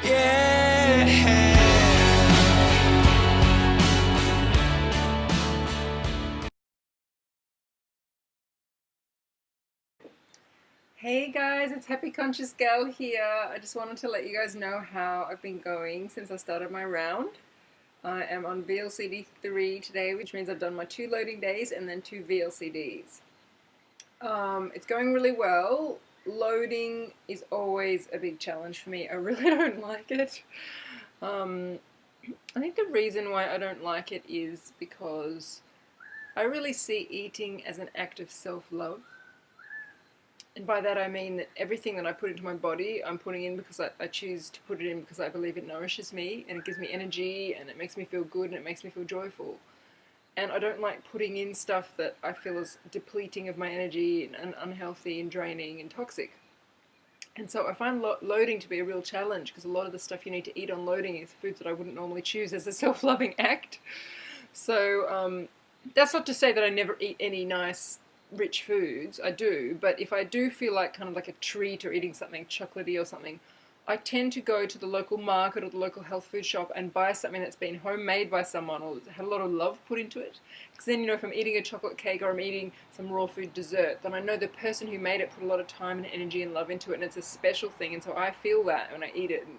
Yeah. Hey guys, it's Happy Conscious Gal here. I just wanted to let you guys know how I've been going since I started my round. I am on VLCD 3 today, which means I've done my 2 loading days and then 2 VLCDs. It's going really well. Loading is always a big challenge for me. I really don't like it. I think the reason why I don't like it is because I really see eating as an act of self-love. And by that I mean that everything that I put into my body, I'm putting in because I choose to put it in because I believe it nourishes me and it gives me energy and it makes me feel good and it makes me feel joyful. And I don't like putting in stuff that I feel is depleting of my energy and unhealthy and draining and toxic. And so I find loading to be a real challenge because a lot of the stuff you need to eat on loading is foods that I wouldn't normally choose as a self-loving act. So that's not to say that I never eat any nice rich foods. I do, but if I do feel like kind of like a treat or eating something chocolatey or something, I tend to go to the local market or the local health food shop and buy something that's been homemade by someone or had a lot of love put into it. Because then, if I'm eating a chocolate cake or I'm eating some raw food dessert, then I know the person who made it put a lot of time and energy and love into it, and it's a special thing, and so I feel that when I eat it, and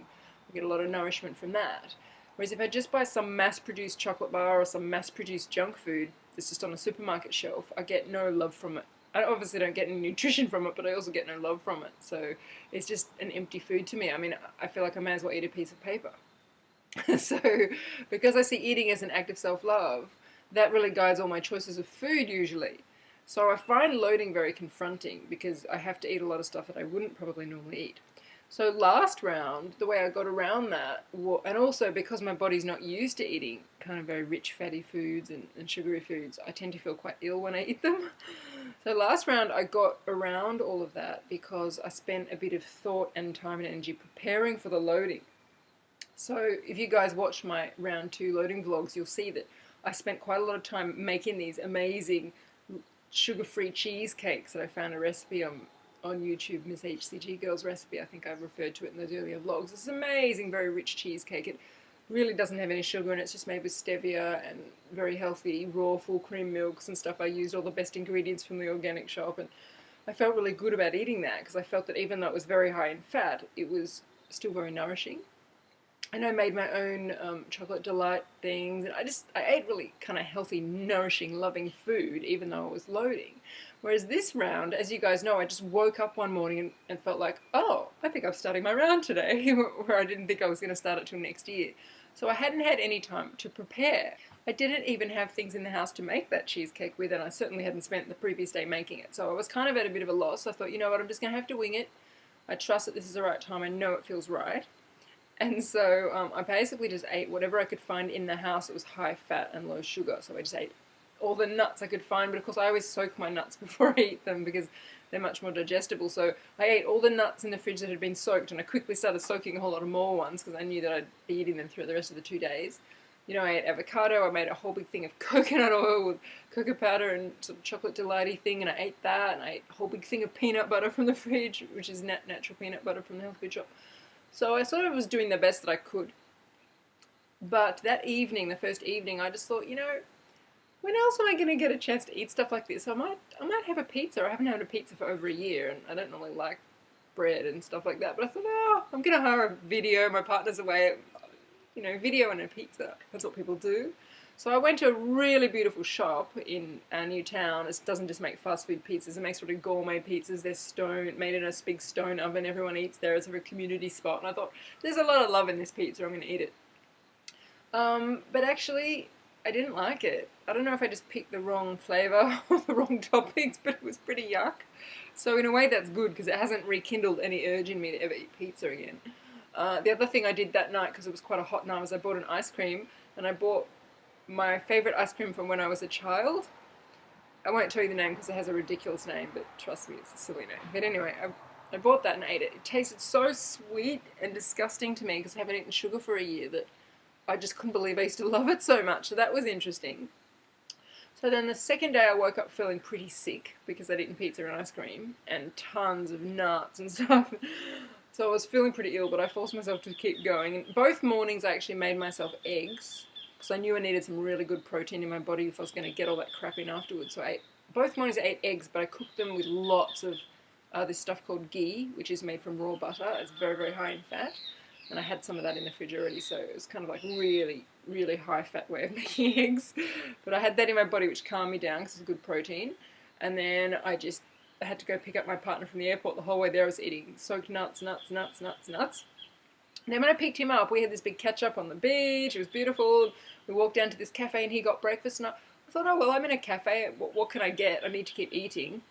I get a lot of nourishment from that. Whereas if I just buy some mass-produced chocolate bar or some mass-produced junk food that's just on a supermarket shelf, I get no love from it. I obviously don't get any nutrition from it, but I also get no love from it. So it's just an empty food to me. I mean, I feel like I may as well eat a piece of paper. So because I see eating as an act of self-love, that really guides all my choices of food usually. So I find loading very confronting because I have to eat a lot of stuff that I wouldn't probably normally eat. So last round, the way I got around that, and also because my body's not used to eating kind of very rich fatty foods and sugary foods, I tend to feel quite ill when I eat them. So last round I got around all of that because I spent a bit of thought and time and energy preparing for the loading. So if you guys watch my round 2 loading vlogs, you'll see that I spent quite a lot of time making these amazing sugar-free cheesecakes that I found a recipe on YouTube, Miss HCG Girl's Recipe. I think I've referred to it in those earlier vlogs. It's amazing, very rich cheesecake. It really doesn't have any sugar and it's just made with stevia and very healthy raw full cream milks and stuff. I used all the best ingredients from the organic shop, and I felt really good about eating that because I felt that even though it was very high in fat, it was still very nourishing. And I made my own chocolate delight things, and I ate really kind of healthy, nourishing, loving food, even though I was loading. Whereas this round, as you guys know, I just woke up one morning and felt like, oh, I think I'm starting my round today, where I didn't think I was going to start it till next year. So I hadn't had any time to prepare. I didn't even have things in the house to make that cheesecake with, and I certainly hadn't spent the previous day making it. So I was kind of at a bit of a loss. I thought, you know what, I'm just going to have to wing it. I trust that this is the right time. I know it feels right. And so I basically just ate whatever I could find in the house that was high fat and low sugar. So I just ate all the nuts I could find, but of course I always soak my nuts before I eat them because they're much more digestible. So I ate all the nuts in the fridge that had been soaked, and I quickly started soaking a whole lot of more ones because I knew that I'd be eating them throughout the rest of the 2 days. You know, I ate avocado, I made a whole big thing of coconut oil with cocoa powder and some chocolate delighty thing, and I ate that, and I ate a whole big thing of peanut butter from the fridge, which is natural peanut butter from the health food shop. So I sort of was doing the best that I could. But that evening, the first evening, I just thought, you know, when else am I going to get a chance to eat stuff like this? I might have a pizza. I haven't had a pizza for over a year, and I don't normally like bread and stuff like that. But I thought, oh, I'm going to hire a video. My partner's away, video and a pizza. That's what people do. So I went to a really beautiful shop in our new town. It doesn't just make fast food pizzas. It makes sort of gourmet pizzas. They're made in a big stone oven. Everyone eats there. It's a community spot. And I thought, there's a lot of love in this pizza. I'm going to eat it. But actually, I didn't like it. I don't know if I just picked the wrong flavour or the wrong toppings, but it was pretty yuck. So in a way that's good because it hasn't rekindled any urge in me to ever eat pizza again. The other thing I did that night, because it was quite a hot night, was I bought an ice cream, and I bought my favourite ice cream from when I was a child. I won't tell you the name because it has a ridiculous name, but trust me, it's a silly name. But anyway, I bought that and ate it. It tasted so sweet and disgusting to me because I haven't eaten sugar for a year that I just couldn't believe I used to love it so much. So that was interesting. So then the second day I woke up feeling pretty sick because I'd eaten pizza and ice cream and tons of nuts and stuff. So I was feeling pretty ill, but I forced myself to keep going. And both mornings I actually made myself eggs because I knew I needed some really good protein in my body if I was going to get all that crap in afterwards. So both mornings I ate eggs, but I cooked them with lots of this stuff called ghee, which is made from raw butter. It's very, very high in fat. And I had some of that in the fridge already, so it was kind of like really, really high fat way of making eggs. But I had that in my body, which calmed me down because it's good protein. And then I had to go pick up my partner from the airport. The whole way there I was eating soaked nuts. And then when I picked him up, we had this big catch up on the beach. It was beautiful. We walked down to this cafe and he got breakfast. And I thought, oh, well, I'm in a cafe. What can I get? I need to keep eating.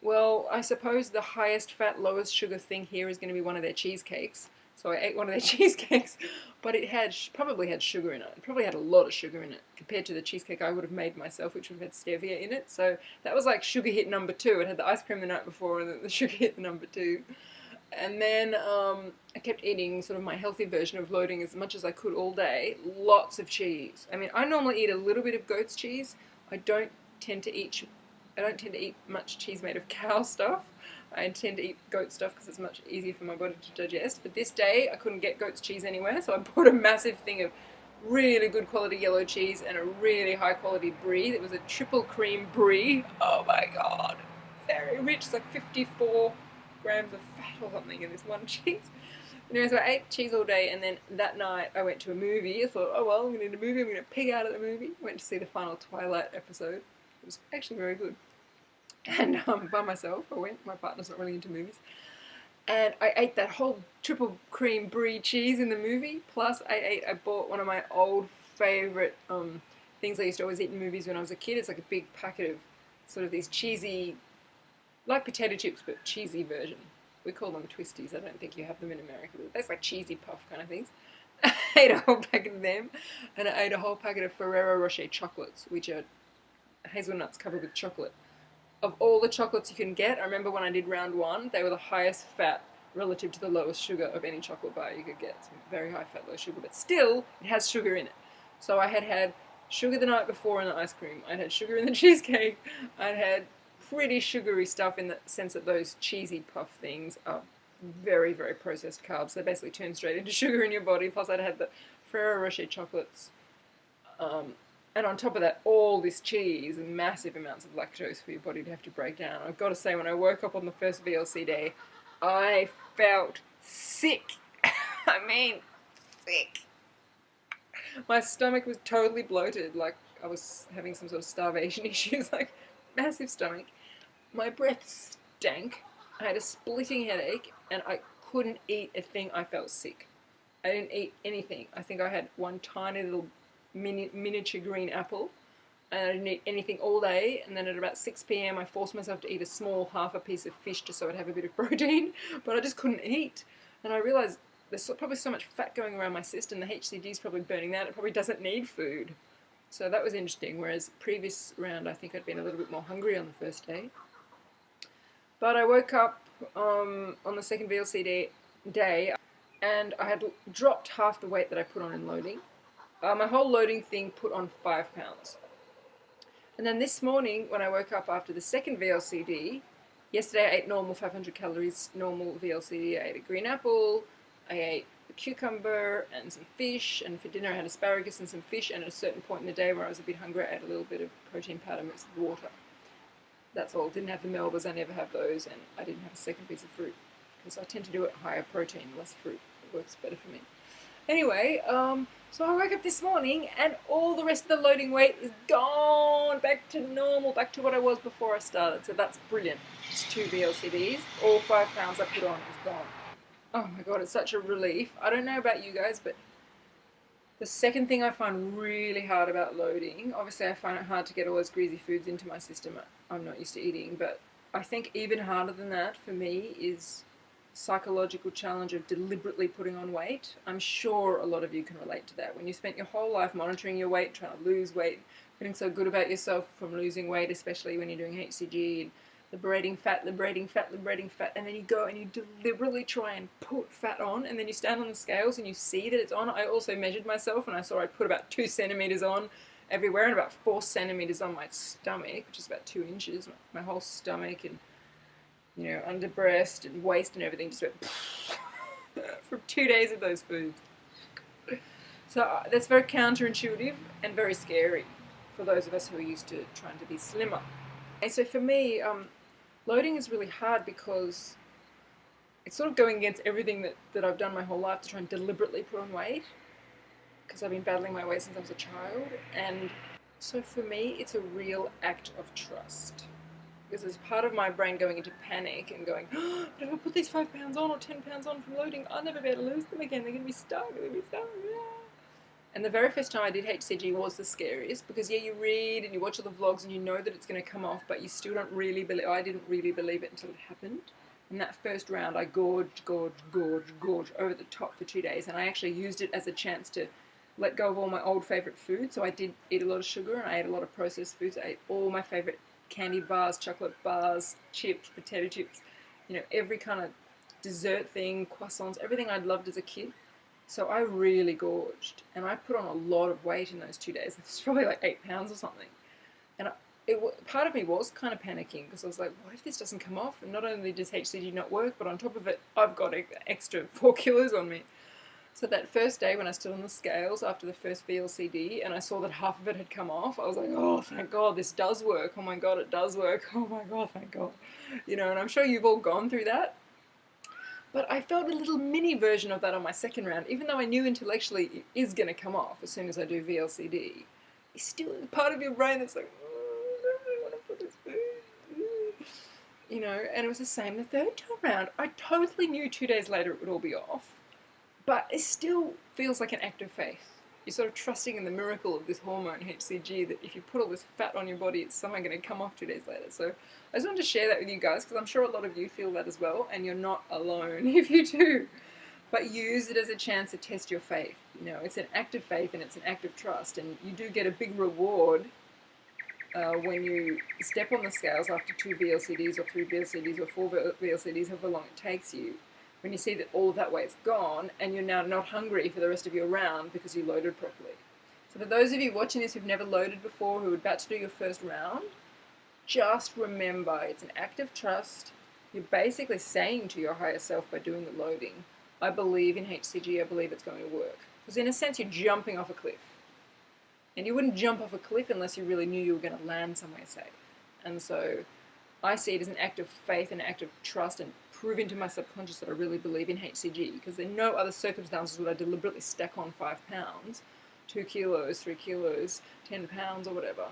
Well, I suppose the highest fat, lowest sugar thing here is going to be one of their cheesecakes. So I ate one of their cheesecakes, but it probably had sugar in it. It probably had a lot of sugar in it compared to the cheesecake I would have made myself, which would have had stevia in it. So that was like sugar hit number 2. It had the ice cream the night before and the sugar hit number 2. And then I kept eating sort of my healthy version of loading as much as I could all day. Lots of cheese. I mean, I normally eat a little bit of goat's cheese. I don't tend to eat much cheese made of cow stuff. I tend to eat goat stuff because it's much easier for my body to digest. But this day, I couldn't get goat's cheese anywhere, so I bought a massive thing of really good quality yellow cheese and a really high quality brie. It was a triple cream brie. Oh my god. Very rich. It's like 54 grams of fat or something in this one cheese. Anyway, so I ate cheese all day, and then that night I went to a movie. I thought, oh well, I'm going to need a movie. I'm going to pig out at the movie. Went to see the final Twilight episode. It was actually very good. And by myself, I went. My partner's not really into movies. And I ate that whole triple cream brie cheese in the movie. Plus, I bought one of my old favourite things I used to always eat in movies when I was a kid. It's like a big packet of sort of these cheesy, like potato chips, but cheesy version. We call them twisties. I don't think you have them in America, but that's like cheesy puff kind of things. I ate a whole packet of them, and I ate a whole packet of Ferrero Rocher chocolates, which are hazelnuts covered with chocolate. Of all the chocolates you can get, I remember when I did round 1, they were the highest fat relative to the lowest sugar of any chocolate bar you could get. It's very high fat, low sugar, but still, it has sugar in it. So I had sugar the night before in the ice cream. I'd had sugar in the cheesecake. I'd had pretty sugary stuff in the sense that those cheesy puff things are very, very processed carbs. They basically turn straight into sugar in your body. Plus, I'd had the Ferrero Rocher chocolates. And on top of that, all this cheese and massive amounts of lactose for your body to have to break down. I've got to say, when I woke up on the first VLCD, I felt sick. I mean, sick. My stomach was totally bloated, like I was having some sort of starvation issues, like massive stomach. My breath stank. I had a splitting headache, and I couldn't eat a thing. I felt sick. I didn't eat anything. I think I had one tiny little miniature green apple, and I didn't eat anything all day. And then at about 6 p.m. I forced myself to eat a small half a piece of fish just so I'd have a bit of protein, but I just couldn't eat. And I realised there's probably so much fat going around my system, the HCG is probably burning that, it probably doesn't need food. So that was interesting, whereas previous round I think I'd been a little bit more hungry on the first day. But I woke up on the second VLCD day, and I had dropped half the weight that I put on in loading. My whole loading thing put on 5 pounds. And then this morning, when I woke up after the second VLCD, yesterday I ate normal 500 calories, normal VLCD. I ate a green apple, I ate a cucumber and some fish, and for dinner I had asparagus and some fish, and at a certain point in the day where I was a bit hungry, I ate a little bit of protein powder mixed with water. That's all. Didn't have the Melbas, I never have those, and I didn't have a second piece of fruit, because I tend to do it higher protein, less fruit. It works better for me. Anyway, so I woke up this morning and all the rest of the loading weight is gone, back to normal, back to what I was before I started. So that's brilliant. Just 2 VLCDs, all 5 pounds I put on is gone. Oh my god, it's such a relief. I don't know about you guys, but the second thing I find really hard about loading, obviously I find it hard to get all those greasy foods into my system I'm not used to eating, but I think even harder than that for me is psychological challenge of deliberately putting on weight. I'm sure a lot of you can relate to that. When you spent your whole life monitoring your weight, trying to lose weight, feeling so good about yourself from losing weight, especially when you're doing HCG and liberating fat, and then you go and you deliberately try and put fat on, and then you stand on the scales and you see that it's on. I also measured myself and I saw I put about 2 centimeters on everywhere and about 4 centimeters on my stomach, which is about 2 inches, my whole stomach, and you know, under breast and waist and everything just went from 2 days of those foods. So that's very counterintuitive and very scary for those of us who are used to trying to be slimmer. And so for me, loading is really hard because it's sort of going against everything that I've done my whole life to try and deliberately put on weight, because I've been battling my weight since I was a child. And so for me, it's a real act of trust. Because there's part of my brain going into panic and going, oh, but if I put these 5 pounds on or 10 pounds on from loading, I'll never be able to lose them again. They're going to be stuck. They're going to be stuck. Yeah. And the very first time I did HCG was the scariest, because yeah, you read and you watch all the vlogs and you know that it's going to come off, but you still don't really believe. I didn't really believe it until it happened. And that first round, I gorged over the top for 2 days, and I actually used it as a chance to let go of all my old favourite foods. So I did eat a lot of sugar and I ate a lot of processed foods. I ate all my favourite candy bars, chocolate bars, chips, potato chips, you know, every kind of dessert thing, croissants, everything I'd loved as a kid. So I really gorged, and I put on a lot of weight in those 2 days. It was probably like 8 pounds or something. And part of me was kind of panicking, because I was like, what if this doesn't come off? And not only does HCG not work, but on top of it, I've got an extra 4 kilos on me. So that first day when I stood on the scales after the first VLCD and I saw that half of it had come off, I was like, oh, thank God, this does work. Oh my God, it does work. Oh my God, thank God. You know, and I'm sure you've all gone through that. But I felt a little mini version of that on my second round, even though I knew intellectually it is going to come off as soon as I do VLCD. It's still part of your brain that's like, oh, I don't really want to put this food. You know, and it was the same the third time round. I totally knew 2 days later it would all be off. But it still feels like an act of faith. You're sort of trusting in the miracle of this hormone, HCG, that if you put all this fat on your body, it's somehow going to come off 2 days later. So I just wanted to share that with you guys, because I'm sure a lot of you feel that as well, and you're not alone if you do. But use it as a chance to test your faith. You know, it's an act of faith and it's an act of trust, and you do get a big reward when you step on the scales after 2 VLCDs or 3 VLCDs or 4 VLCDs, however long it takes you. When you see that all of that weight's gone and you're now not hungry for the rest of your round because you loaded properly. So for those of you watching this who've never loaded before, who are about to do your first round, just remember it's an act of trust. You're basically saying to your higher self by doing the loading, I believe in HCG, I believe it's going to work. Because in a sense you're jumping off a cliff. And you wouldn't jump off a cliff unless you really knew you were going to land somewhere safe. And so I see it as an act of faith, an act of trust, and proving to my subconscious that I really believe in HCG, because in no other circumstances would I deliberately stack on 5 pounds, 2 kilos, 3 kilos, 10 pounds or whatever,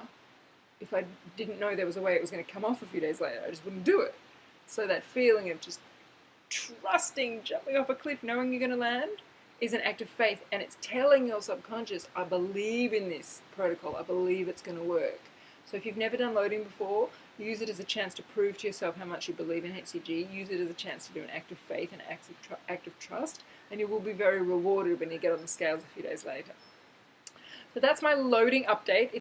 if I didn't know there was a way it was going to come off a few days later. I just wouldn't do it. So that feeling of just trusting, jumping off a cliff, knowing you're going to land, is an act of faith, and it's telling your subconscious, I believe in this protocol, I believe it's going to work. So if you've never done loading before, use it as a chance to prove to yourself how much you believe in HCG. Use it as a chance to do an act of faith and an act of trust, and you will be very rewarded when you get on the scales a few days later. So that's my loading update.